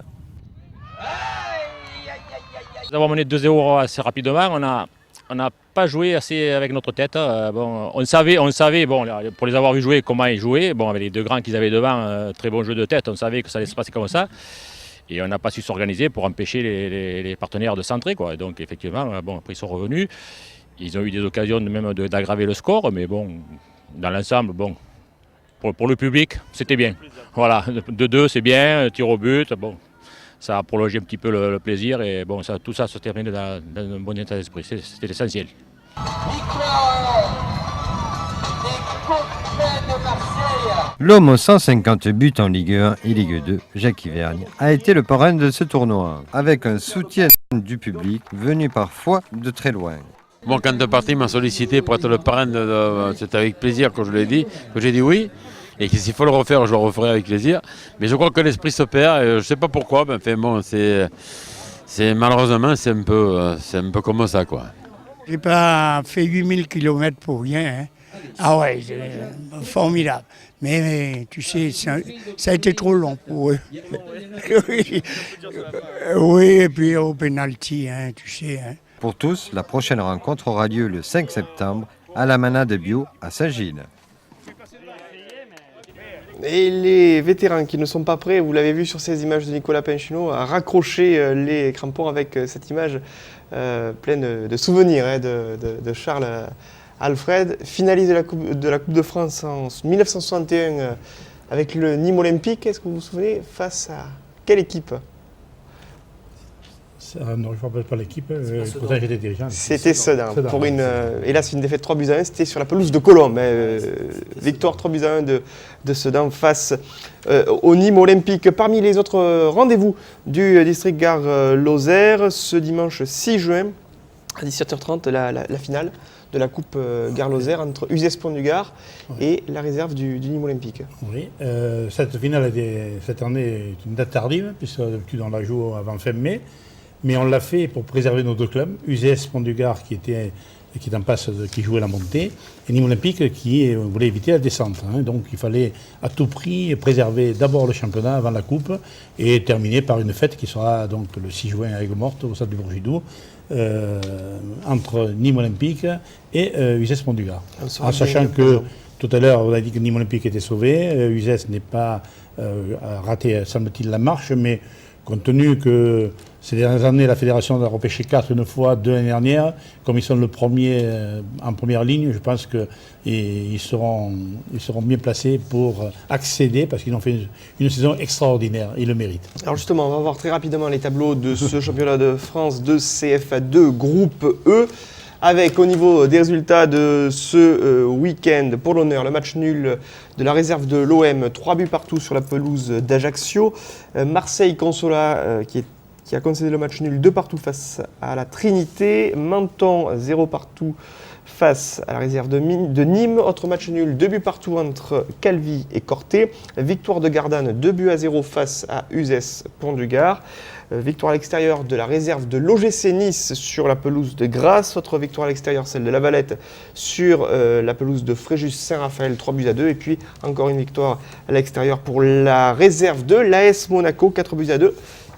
D'avoir mené 2-0 assez rapidement, on n'a pas joué assez avec notre tête. On savait pour les avoir vu jouer, comment ils jouaient. Avec les 2 grands qu'ils avaient devant, très bon jeu de tête, on savait que ça allait se passer comme ça. Et on n'a pas su s'organiser pour empêcher les partenaires de centrer, quoi. Donc effectivement, après ils sont revenus. Ils ont eu des occasions même d'aggraver le score, mais dans l'ensemble, pour le public, c'était bien. Voilà, 2-2, c'est bien, tir au but, ça a prolongé un petit peu le plaisir et tout ça se termine dans un bon état d'esprit, c'était l'essentiel. L'homme aux 150 buts en Ligue 1 et Ligue 2, Jacques Vergne, a été le parrain de ce tournoi, avec un soutien du public venu parfois de très loin. Quand le parti m'a sollicité pour être le parrain, c'est avec plaisir que je l'ai dit, que j'ai dit oui. Et s'il faut le refaire, je le referai avec plaisir. Mais je crois que l'esprit se perd. Et je ne sais pas pourquoi. Malheureusement, c'est un peu comme ça, quoi. Je n'ai pas fait 8000 km pour rien. Hein. Ah ouais, c'est formidable. Mais tu sais, ça a été trop long pour eux. Oui, et puis au pénalty, tu sais. Hein. Pour tous, la prochaine rencontre aura lieu le 5 septembre à la Manade Bio à Saint-Gilles. Et les vétérans qui ne sont pas prêts, vous l'avez vu sur ces images de Nicolas Pincheno, à raccrocher les crampons avec cette image pleine de souvenirs de Charles Alfred, finaliste de la Coupe de France en 1961 avec le Nîmes Olympique. Est-ce que vous vous souvenez face à quelle équipe ? Non, je ne me rappelle pas l'équipe. Pourtant, j'étais dirigeant. C'était Sedan. Sedan, Pour ouais, hélas, une défaite 3-1, c'était sur la pelouse de Colombes. Victoire 3-1 de Sedan face au Nîmes Olympique. Parmi les autres rendez-vous du district Gare Lozère, ce dimanche 6 juin, à 17h30, la finale de la Coupe Gare Lozère entre USS Pont-du-Gard et la réserve du Nîmes Olympique. Oui, cette finale cette année est une date tardive, puisque d'habitude on la joue avant fin mai, mais on l'a fait pour préserver nos deux clubs, USS Pont-du-Gard qui est en passe, qui jouait la montée, et Nîmes Olympique qui voulait éviter la descente. Donc il fallait à tout prix préserver d'abord le championnat avant la Coupe et terminer par une fête qui sera donc le 6 juin à Aigues-Mortes au stade du Bourgidou, entre Nîmes Olympique et USS Pont-du-Gard. En sachant que tout à l'heure on a dit que Nîmes Olympique était sauvé, USS n'est pas raté, semble-t-il, la marche, mais compte tenu que ces dernières années, la fédération a repêché 4 une fois, 2 l'année dernière. Comme ils sont le premier en première ligne, je pense qu'ils seront bien placés pour accéder, parce qu'ils ont fait une saison extraordinaire. Ils le méritent. Alors justement, on va voir très rapidement les tableaux de ce championnat de France de CFA2 groupe E. Avec au niveau des résultats de ce week-end, pour l'honneur, le match nul de la réserve de l'OM, 3 buts partout sur la pelouse d'Ajaccio. Marseille Consola qui a concédé le match nul 2 partout face à la Trinité. Menton 0 partout face à la réserve de Nîmes. Autre match nul, 2 buts partout entre Calvi et Corté. Victoire de Gardanne, 2-0 face à USS Pont-du-Gard. Victoire à l'extérieur de la réserve de l'OGC Nice sur la pelouse de Grasse. Autre victoire à l'extérieur, celle de La Valette sur la pelouse de Fréjus Saint-Raphaël, 3-2. Et puis encore une victoire à l'extérieur pour la réserve de l'AS Monaco, 4-2.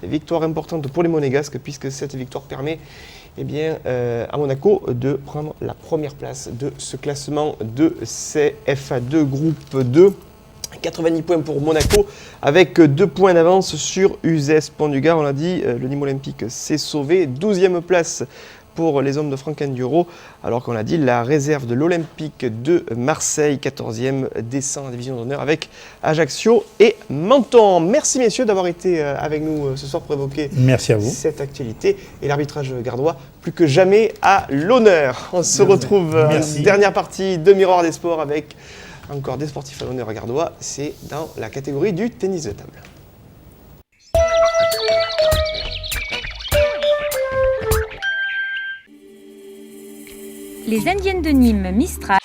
Victoire importante pour les Monégasques puisque cette victoire permet à Monaco de prendre la première place de ce classement de CFA2 groupe 2. 90 points pour Monaco avec 2 points d'avance sur USS Pont-du-Gard. On l'a dit, le Nîmes Olympique s'est sauvé. 12e place pour les hommes de Franck Enduro, alors qu'on l'a dit, la réserve de l'Olympique de Marseille, 14e, descend en division d'honneur avec Ajaccio et Menton. Merci messieurs d'avoir été avec nous ce soir pour évoquer cette actualité et l'arbitrage gardois plus que jamais à l'honneur. On se retrouve en dernière partie de Miroir des Sports avec encore des sportifs à l'honneur gardois, c'est dans la catégorie du tennis de table. Les Indiennes de Nîmes Mistral.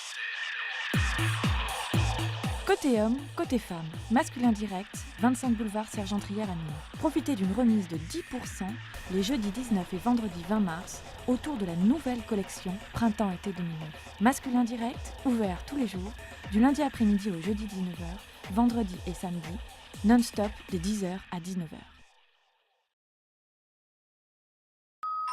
Côté homme, côté femme, masculin direct, 25 boulevard Sergent-Trier à Nîmes. Profitez d'une remise de 10% les jeudis 19 et vendredi 20 mars autour de la nouvelle collection Printemps-été 2009. Masculin direct, ouvert tous les jours, du lundi après-midi au jeudi 19h, vendredi et samedi, non-stop de 10h à 19h.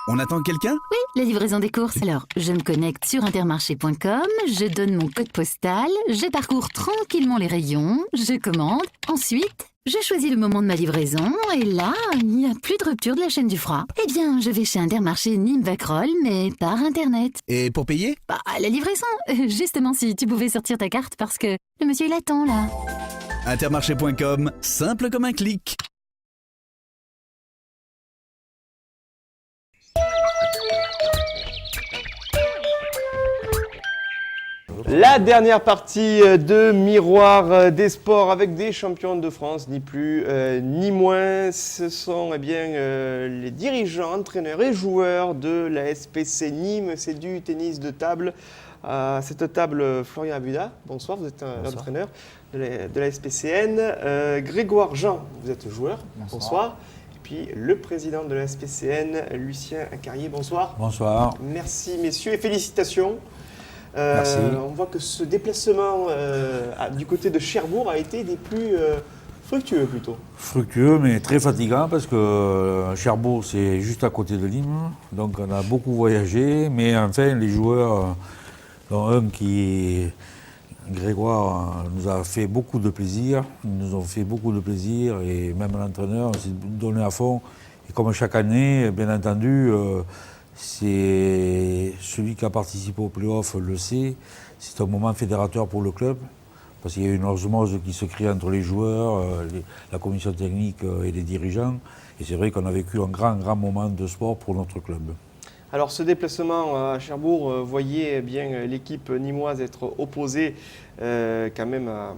On attend quelqu'un ? Oui, la livraison des courses. Alors, je me connecte sur intermarché.com, je donne mon code postal, je parcours tranquillement les rayons, je commande. Ensuite, je choisis le moment de ma livraison et là, il n'y a plus de rupture de la chaîne du froid. Eh bien, je vais chez Intermarché Nîmes-Vacrolles, mais par Internet. Et pour payer ? Bah, la livraison. Justement, si tu pouvais sortir ta carte parce que le monsieur, il attend là. Intermarché.com, simple comme un clic. La dernière partie de Miroir des Sports avec des champions de France, ni plus ni moins. Ce sont les dirigeants, entraîneurs et joueurs de la SPC Nîmes. C'est du tennis de table. À cette table, Florian Abuda, bonsoir, vous êtes l'entraîneur de la SPCN. Grégoire Jean, vous êtes joueur, bonsoir. Et puis le président de la SPCN, Lucien Carrier, bonsoir. Bonsoir. Merci messieurs et félicitations. On voit que ce déplacement du côté de Cherbourg a été des plus fructueux plutôt. Fructueux mais très fatigant parce que Cherbourg c'est juste à côté de Nîmes, donc on a beaucoup voyagé, mais enfin les joueurs, dont un qui, Grégoire, nous a fait beaucoup de plaisir, ils nous ont fait beaucoup de plaisir et même l'entraîneur s'est donné à fond. Et comme chaque année, bien entendu, c'est celui qui a participé au play-off le sait, c'est un moment fédérateur pour le club, parce qu'il y a une osmose qui se crée entre les joueurs, la commission technique et les dirigeants. Et c'est vrai qu'on a vécu un grand moment de sport pour notre club. Alors ce déplacement à Cherbourg, voyez bien l'équipe nîmoise être opposée quand même à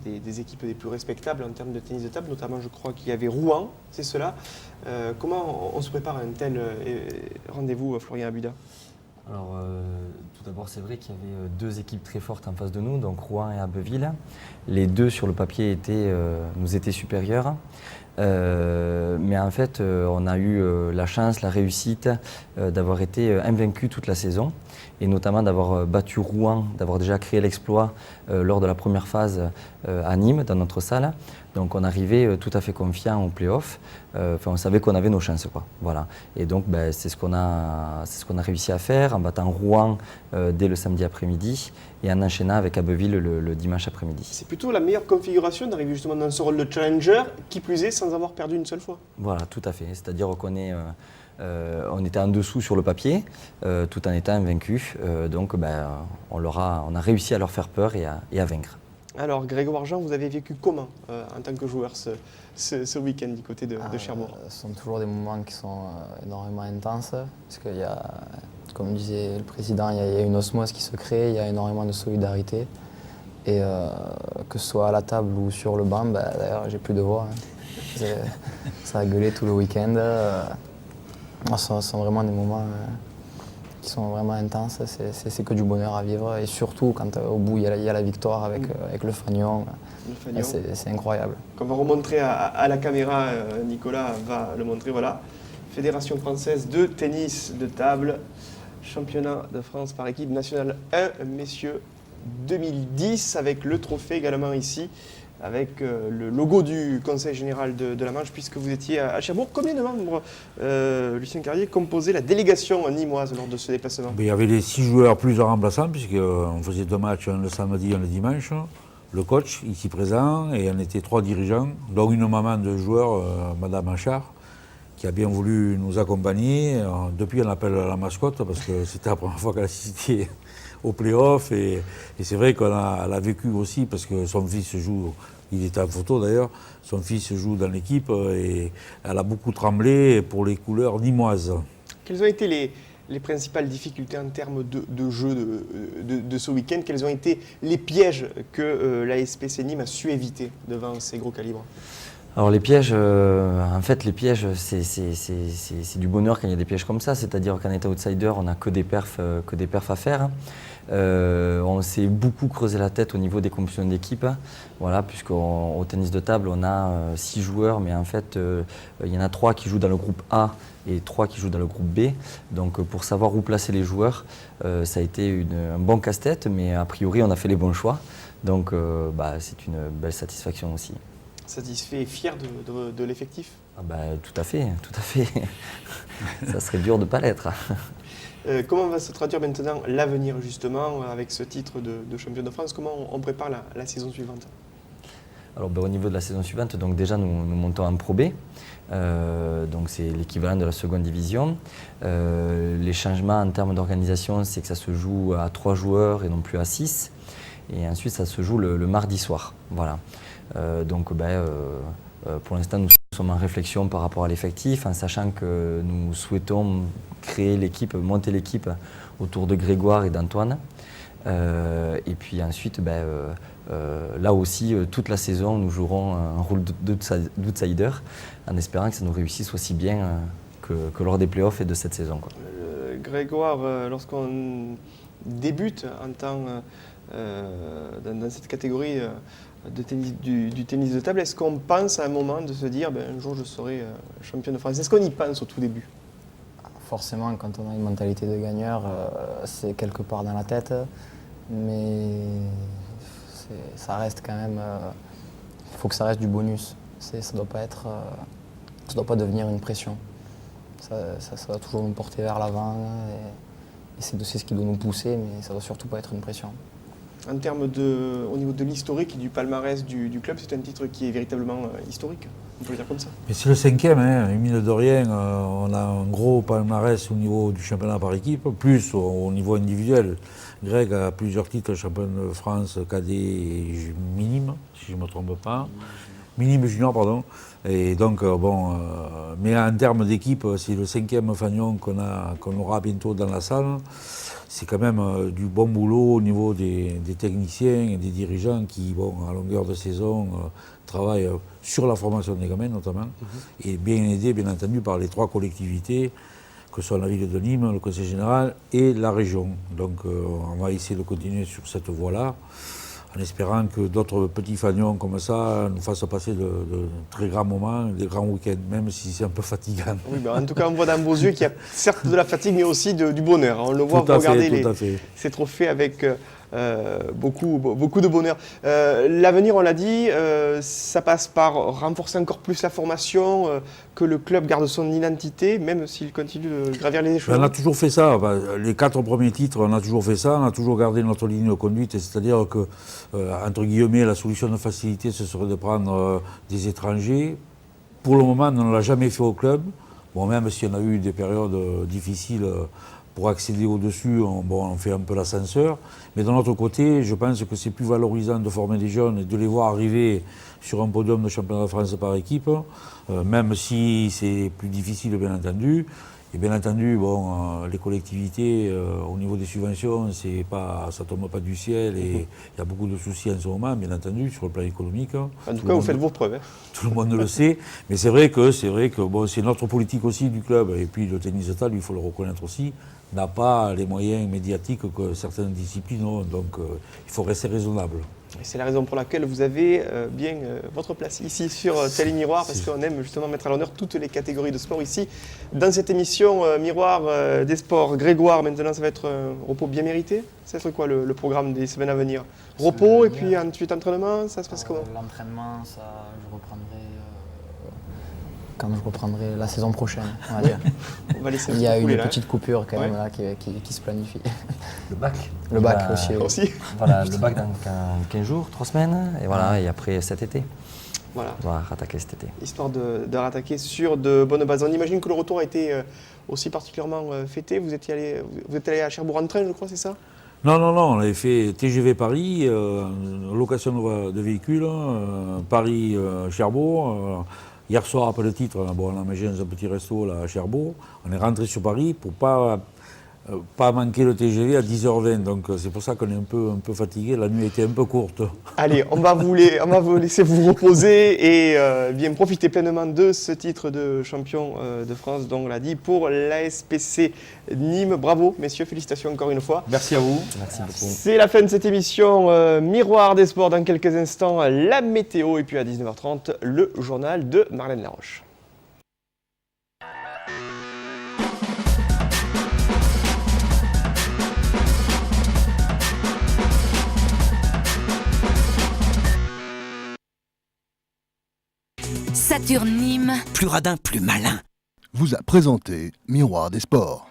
des équipes les plus respectables en termes de tennis de table, notamment je crois qu'il y avait Rouen, c'est cela. Comment on se prépare à un tel rendez-vous, Florian Abuda? Alors tout d'abord c'est vrai qu'il y avait deux équipes très fortes en face de nous, donc Rouen et Abbeville. Les deux sur le papier nous étaient supérieurs. Mais en fait, on a eu la chance, la réussite d'avoir été invaincus toute la saison et notamment d'avoir battu Rouen, d'avoir déjà créé l'exploit lors de la première phase à Nîmes, dans notre salle. Donc on arrivait tout à fait confiant au play-off. On savait qu'on avait nos chances, quoi. Voilà. Et donc c'est ce qu'on a réussi à faire en battant Rouen dès le samedi après-midi et en enchaînant avec Abbeville le dimanche après-midi. C'est plutôt la meilleure configuration d'arriver justement dans ce rôle de challenger, qui plus est sans avoir perdu une seule fois. Voilà, tout à fait. C'est-à-dire qu'on on était en dessous sur le papier, tout en étant invaincus. Donc on a réussi à leur faire peur et à vaincre. Alors Grégoire Jean, vous avez vécu comment en tant que joueur ce week-end du côté de Cherbourg? Ce sont toujours des moments qui sont énormément intenses, parce qu'il y a, comme disait le président, il y a une osmose qui se crée, il y a énormément de solidarité. Et que ce soit à la table ou sur le banc, d'ailleurs j'ai plus de voix. Hein. Ça a gueulé tout le week-end. Ce sont vraiment des moments qui sont vraiment intenses, c'est que du bonheur à vivre. Et surtout quand au bout il y a la victoire avec le Fagnon. C'est incroyable. Qu'on va remontrer à la caméra, Nicolas va le montrer, voilà. Fédération française de tennis de table, championnat de France par équipe nationale 1, messieurs 2010, avec le trophée également ici, avec le logo du Conseil général de la Manche, puisque vous étiez à Cherbourg. Combien de membres, Lucien Carrier, composaient la délégation nîmoise lors de ce déplacement? Il y avait les 6 joueurs plus un remplaçant, puisqu'on faisait 2 matchs, un le samedi et un le dimanche. Le coach, ici présent, et on était 3 dirigeants, dont une maman de joueur, Madame Achard, qui a bien voulu nous accompagner. Depuis, on l'appelle la mascotte, parce que c'était la première fois qu'elle assistait au play-off. Et c'est vrai qu'elle a vécu aussi, parce que son fils joue, il était en photo d'ailleurs, son fils joue dans l'équipe, et elle a beaucoup tremblé pour les couleurs nîmoises. Quelles ont été les principales difficultés en termes de jeu de ce week-end? Quels ont été les pièges que la SPC Nîmes a su éviter devant ces gros calibres? Alors les pièges, en fait les pièges c'est du bonheur quand il y a des pièges comme ça, c'est-à-dire qu'en étant outsider on n'a que des perfs à faire. On s'est beaucoup creusé la tête au niveau des compositions d'équipe, voilà, puisqu'au tennis de table on a 6 joueurs, mais en fait il y en a 3 qui jouent dans le groupe A et 3 qui jouent dans le groupe B. Donc pour savoir où placer les joueurs, ça a été un bon casse-tête, mais a priori on a fait les bons choix. Donc c'est une belle satisfaction aussi. Satisfait et fier de l'effectif? Tout à fait. Ça serait dur de ne pas l'être. Comment va se traduire maintenant l'avenir justement avec ce titre de champion de France? Comment on prépare la saison suivante? Alors au niveau de la saison suivante, donc déjà nous montons en Pro B, donc c'est l'équivalent de la seconde division. Les changements en termes d'organisation, c'est que ça se joue à 3 joueurs et non plus à 6. Et ensuite ça se joue le mardi soir. Voilà. Pour l'instant, nous sommes en réflexion par rapport à l'effectif, en sachant que nous souhaitons monter l'équipe autour de Grégoire et d'Antoine. Et puis ensuite, là aussi, toute la saison, nous jouerons un rôle d'outsider, en espérant que ça nous réussisse aussi bien que lors des playoffs et de cette saison, quoi. Grégoire, lorsqu'on débute dans cette catégorie du tennis de table, est-ce qu'on pense à un moment de se dire un jour je serai champion de France? Est-ce qu'on y pense au tout début? Forcément, quand on a une mentalité de gagneur, c'est quelque part dans la tête, mais ça reste quand même. Il faut que ça reste du bonus. Ça ne doit pas devenir une pression. Ça doit toujours nous porter vers l'avant, et c'est ce qui doit nous pousser, mais ça ne doit surtout pas être une pression. En termes au niveau de l'historique et du palmarès du club, c'est un titre qui est véritablement historique, on peut le dire comme ça. Mais c'est le 5e, mine de rien, on a un gros palmarès au niveau du championnat par équipe, plus au niveau individuel. Greg a plusieurs titres champion de France, cadet et minime, si je ne me trompe pas. Minime junior, pardon. Et donc, mais en termes d'équipe, c'est le 5e fanion qu'on aura bientôt dans la salle. C'est quand même du bon boulot au niveau des techniciens et des dirigeants qui, à longueur de saison, travaillent sur la formation des gamins notamment, et bien aidés, bien entendu, par les 3 collectivités, que sont la ville de Nîmes, le Conseil général et la région. Donc on va essayer de continuer sur cette voie-là, en espérant que d'autres petits fanions comme ça nous fassent passer de très grands moments, des grands week-ends, même si c'est un peu fatigant. Oui, en tout cas, on voit dans vos yeux qu'il y a certes de la fatigue, mais aussi du bonheur. On le voit regarder ces trophées avec beaucoup de bonheur. L'avenir, on l'a dit, ça passe par renforcer encore plus la formation, que le club garde son identité, même s'il continue de gravir les échelons. On a toujours fait ça. Les 4 premiers titres, on a toujours fait ça. On a toujours gardé notre ligne de conduite, c'est-à-dire que, entre guillemets, la solution de facilité, ce serait de prendre des étrangers. Pour le moment, on ne l'a jamais fait au club. Même si on a eu des périodes difficiles pour accéder au-dessus, on fait un peu l'ascenseur. Mais d'un autre côté, je pense que c'est plus valorisant de former des jeunes et de les voir arriver sur un podium de championnat de France par équipe, même si c'est plus difficile, bien entendu. Et bien entendu, les collectivités, au niveau des subventions, ça ne tombe pas du ciel et il y a beaucoup de soucis en ce moment, bien entendu, sur le plan économique. En tout cas, vous faites vos preuves. Tout le monde le sait, mais c'est vrai que c'est notre politique aussi du club. Et puis le tennis de table, il faut le reconnaître aussi, n'a pas les moyens médiatiques que certaines disciplines ont, donc il faut rester raisonnable. Et c'est la raison pour laquelle vous avez bien votre place ici sur Télé Miroir, parce qu'on aime justement mettre à l'honneur toutes les catégories de sport ici. Dans cette émission Miroir des sports, Grégoire, maintenant ça va être un repos bien mérité. Ça serait quoi le programme des semaines à venir? Repos et puis ensuite entraînement, ça se passe comment? L'entraînement, ça je reprendrai quand je reprendrai la saison prochaine, on va dire. On va laisser il y a une petite coupure quand même là qui se planifie. Le bac. Le bac aussi. Voilà, le bac dans 15 jours, 3 semaines, et voilà, et après cet été. Voilà. On va rattaquer cet été. Histoire de rattaquer sur de bonnes bases. On imagine que le retour a été aussi particulièrement fêté. Vous êtes allé à Cherbourg en train, je crois, c'est ça? Non, on avait fait TGV Paris, location de véhicules, Paris-Cherbourg. Hier soir, après le titre, on a mangé dans un petit resto là, à Cherbourg. On est rentré sur Paris pour pas manquer le TGV à 10h20. Donc c'est pour ça qu'on est un peu fatigué. La nuit était un peu courte. Allez, on va vous laisser vous reposer et bien profiter pleinement de ce titre de champion de France, donc on l'a dit, pour l'ASPC Nîmes. Bravo, messieurs, félicitations encore une fois. Merci à vous. Merci beaucoup. C'est la fin de cette émission Miroir des sports. Dans quelques instants, la météo et puis à 19h30, le journal de Marlène Laroche. Saturne Nîmes. Plus radin, plus malin. Vous a présenté Miroir des sports.